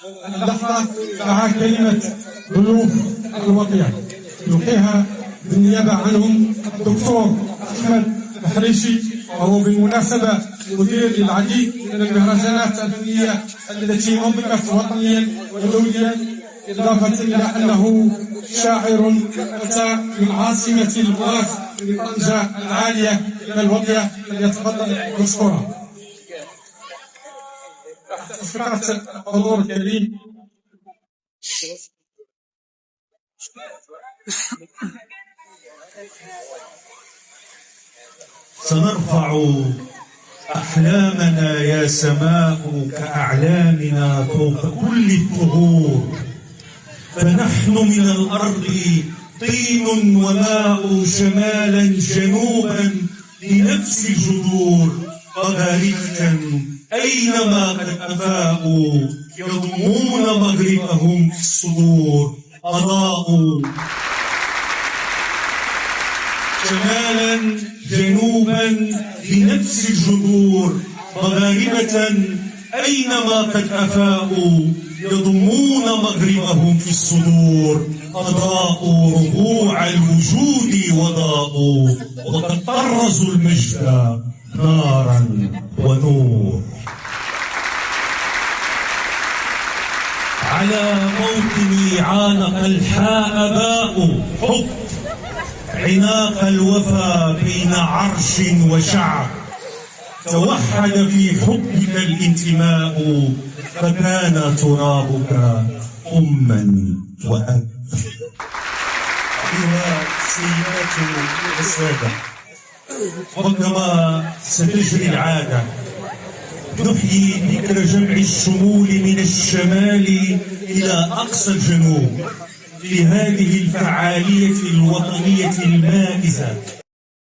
اللحظة مع كلمة ضيوف الوطية يلقيها بالنيابة عنهم الدكتور أحمد محريشي، وهو بالمناسبة مدير للعديد من المهرجانات الفنية التي نظمت وطنيا ودوليا، إضافة إلى أنه شاعر أتى من عاصمة البلاد من طنجة العالية إلى الوطية، فليتفضل مشكورا. فكرة الحضور الكريم، سنرفع أحلامنا يا سماء كأعلامنا فوق كل الثغور، فنحن من الأرض طين وماء شمالا جنوبا لنفس الجذور، مغاربة أينما قد أفاءوا يضمون مغربهم في الصدور، أضاءوا شمالا جنوبا لنفس الجذور، مغاربة أينما قد أفاءوا يضمون مغربهم في الصدور، أضاءوا ربوع الوجود وضاءوا، وقد طرزوا المجد نارا ونور. على موطني عانق الحاء باء حب، عناق الوفا بين عرش وشعب، توحد في حبك الانتماء، فكان ترابك أما وأب. أيها السيدات والسادة، وكما ستجري العادة نحيي ذكرى جمع الشمول من الشمال إلى أقصى الجنوب في هذه الفعالية الوطنية المائزة